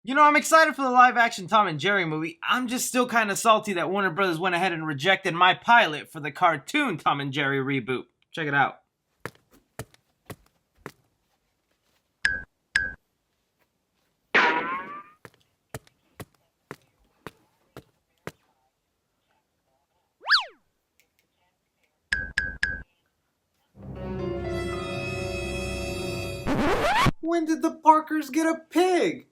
You know, I'm excited for the live action Tom and Jerry movie. I'm just still kind of salty that Warner Brothers went ahead and rejected my pilot for the cartoon Tom and Jerry reboot. Check it out. When did the Parkers get a pig?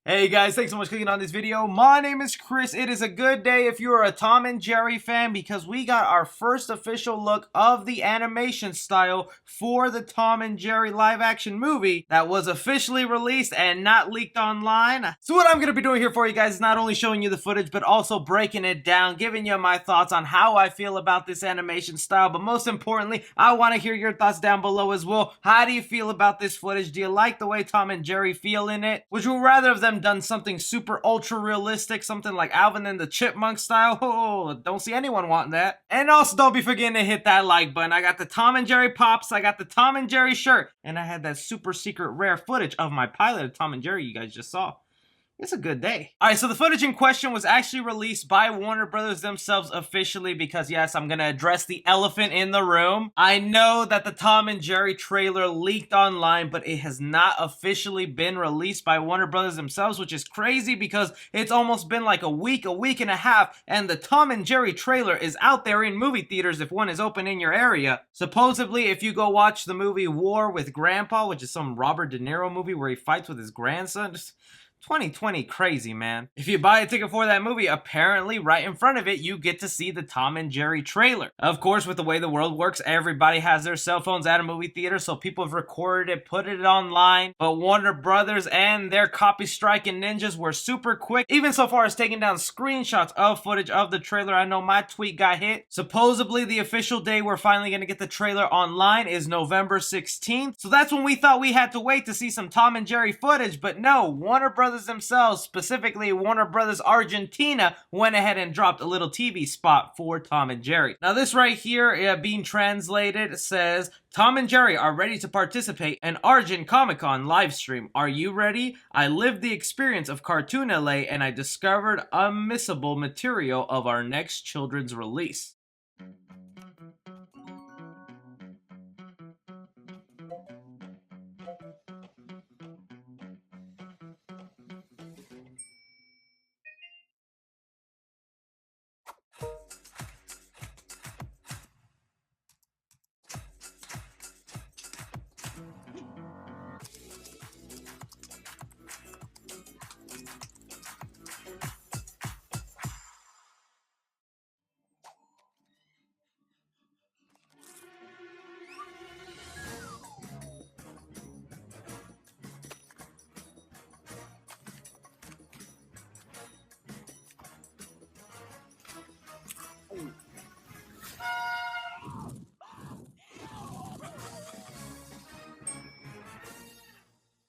Hey guys, thanks so much for clicking on this video. My name is Chris. It is a good day if you are a Tom and Jerry fan because we got our first official look of the animation style for the Tom and Jerry live action movie that was officially released and not leaked online. So what I'm going to be doing here for you guys is not only showing you the footage but also breaking it down, giving you my thoughts on how I feel about this animation style, but most importantly, I want to hear your thoughts down below as well. How do you feel about this footage? Do you like the way Tom and Jerry feel in it? Would you rather have them done something super ultra realistic, something like Alvin and the Chipmunk style? Oh, don't see anyone wanting that. And also don't be forgetting to hit that like button. I got the Tom and Jerry pops, I got the Tom and Jerry shirt, and I had that super secret rare footage of my pilot of Tom and Jerry you guys just saw. It's a good day. Alright, so the footage in question was actually released by Warner Brothers themselves officially because, yes, I'm gonna address the elephant in the room. I know that the Tom and Jerry trailer leaked online, but it has not officially been released by Warner Brothers themselves, which is crazy because it's almost been like a week and a half, and the Tom and Jerry trailer is out there in movie theaters if one is open in your area. Supposedly, if you go watch the movie War with Grandpa, which is some Robert De Niro movie where he fights with his grandson, just 2020 crazy, man. If you buy a ticket for that movie, apparently right in front of it, you get to see the Tom and Jerry trailer. Of course, with the way the world works, everybody has their cell phones at a movie theater, so people have recorded it, put it online, but Warner Brothers and their copy striking ninjas were super quick, even so far as taking down screenshots of footage of the trailer. I know my tweet got hit. Supposedly, the official day we're finally gonna get the trailer online is November 16th, so that's when we thought we had to wait to see some Tom and Jerry footage, but no, Warner Brothers themselves, specifically Warner Brothers Argentina, went ahead and dropped a little TV spot for Tom and Jerry. Now this right here, being translated, says, Tom and Jerry are ready to participate in Argent Comic-Con livestream. Are you ready? I lived the experience of Cartoon LA and I discovered unmissable material of our next children's release.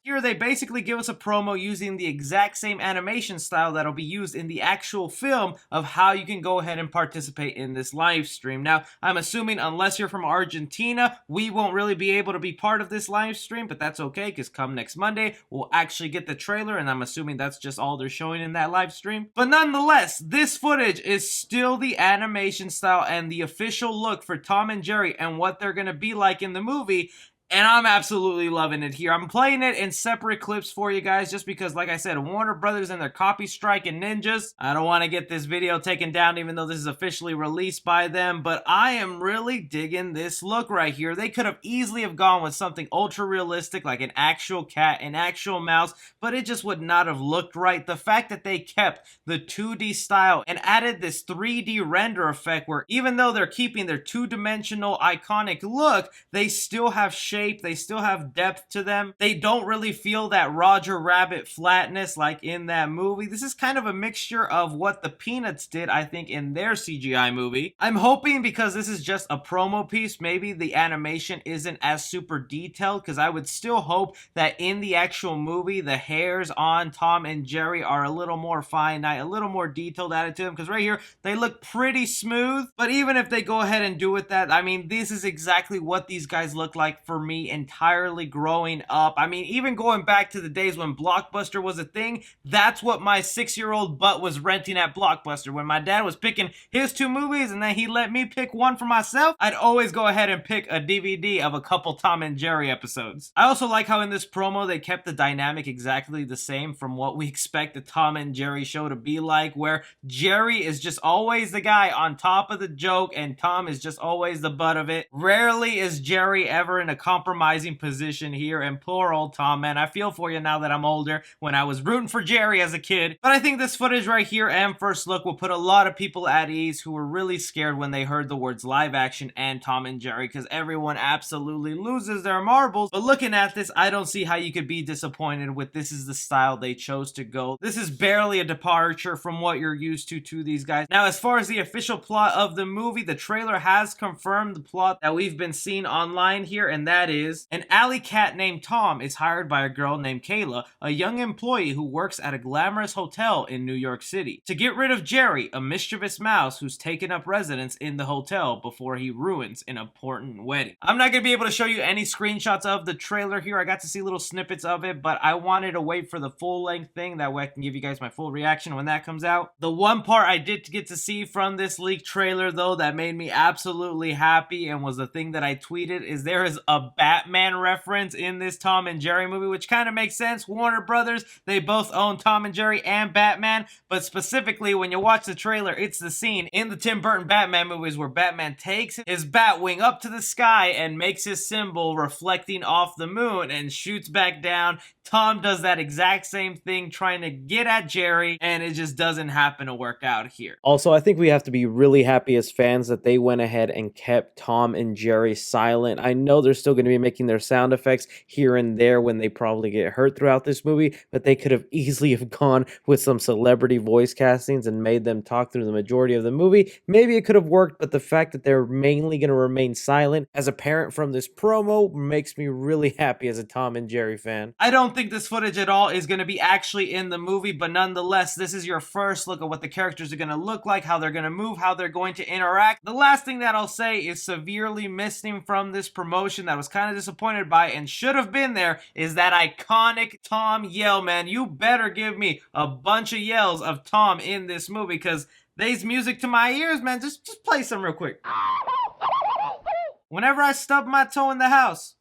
Here they basically give us a promo using the exact same animation style that'll be used in the actual film of how you can go ahead and participate in this live stream. Now, I'm assuming unless you're from Argentina, we won't really be able to be part of this live stream, but that's okay because come next Monday, we'll actually get the trailer, and I'm assuming that's just all they're showing in that live stream. But nonetheless, this footage is still the animation style and the official look for Tom and Jerry and what they're going to be like in the movie. And I'm absolutely loving it here. I'm playing it in separate clips for you guys just because, like I said, Warner Brothers and their copy strike and ninjas. I don't want to get this video taken down even though this is officially released by them, but I am really digging this look right here. They could have easily have gone with something ultra realistic like an actual cat, an actual mouse, but it just would not have looked right. The fact that they kept the 2D style and added this 3D render effect where even though they're keeping their two-dimensional iconic look, they still have shape. They still have depth to them. They don't really feel that Roger Rabbit flatness like in that movie. This is kind of a mixture of what the Peanuts did, I think, in their CGI movie. I'm hoping, because this is just a promo piece, maybe the animation isn't as super detailed, because I would still hope that in the actual movie, the hairs on Tom and Jerry are a little more finite, a little more detailed added to them, because right here, they look pretty smooth. But even if they go ahead and do with that, I mean, this is exactly what these guys look like for me entirely growing up. I mean, even going back to the days when Blockbuster was a thing, that's what my 6-year-old butt was renting at Blockbuster. When my dad was picking his 2 movies and then he let me pick one for myself, I'd always go ahead and pick a DVD of a couple Tom and Jerry episodes. I also like how in this promo they kept the dynamic exactly the same from what we expect the Tom and Jerry show to be like, where Jerry is just always the guy on top of the joke and Tom is just always the butt of it. Rarely is Jerry ever in a compromising position here, and poor old Tom, man, I feel for you now that I'm older, when I was rooting for Jerry as a kid. But I think this footage right here and first look will put a lot of people at ease who were really scared when they heard the words live action and Tom and Jerry, because everyone absolutely loses their marbles. But looking at this, I don't see how you could be disappointed with this is the style they chose to go. This is barely a departure from what you're used to these guys. Now, as far as the official plot of the movie, the trailer has confirmed the plot that we've been seeing online here, and that is an alley cat named Tom is hired by a girl named Kayla, a young employee who works at a glamorous hotel in New York City, to get rid of Jerry, a mischievous mouse who's taken up residence in the hotel before he ruins an important wedding. I'm not going to be able to show you any screenshots of the trailer here. I got to see little snippets of it, but I wanted to wait for the full-length thing. That way I can give you guys my full reaction when that comes out. The one part I did get to see from this leaked trailer, though, that made me absolutely happy and was the thing that I tweeted, is there is a Batman reference in this Tom and Jerry movie, which kind of makes sense. Warner Brothers, they both own Tom and Jerry and Batman, but specifically when you watch the trailer, it's the scene in the Tim Burton Batman movies where Batman takes his Batwing up to the sky and makes his symbol reflecting off the moon and shoots back down. Tom does that exact same thing trying to get at Jerry, and it just doesn't happen to work out here. Also, I think we have to be really happy as fans that they went ahead and kept Tom and Jerry silent. I know they're still going to be making their sound effects here and there when they probably get hurt throughout this movie, but they could have easily have gone with some celebrity voice castings and made them talk through the majority of the movie. Maybe it could have worked, but the fact that they're mainly going to remain silent as a parent from this promo makes me really happy as a Tom and Jerry fan. I don't think this footage at all is going to be actually in the movie, but nonetheless, this is your first look at what the characters are going to look like, how they're going to move, how they're going to interact. The last thing that I'll say is severely missing from this promotion that I was kind of disappointed by and should have been there is that iconic Tom yell, man. You better give me a bunch of yells of Tom in this movie, because there's music to my ears, man. Just play some real quick. Whenever I stub my toe in the house,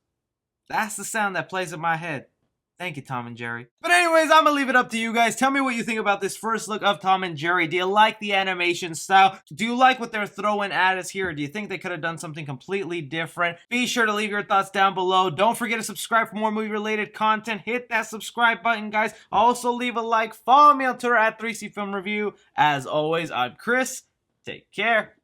that's the sound that plays in my head. Thank you, Tom and Jerry. But anyways, I'm gonna leave it up to you guys. Tell me what you think about this first look of Tom and Jerry. Do you like the animation style? Do you like what they're throwing at us here? Or do you think they could have done something completely different? Be sure to leave your thoughts down below. Don't forget to subscribe for more movie-related content. Hit that subscribe button, guys. Also, leave a like. Follow me on Twitter at 3C Film Review. As always, I'm Chris. Take care.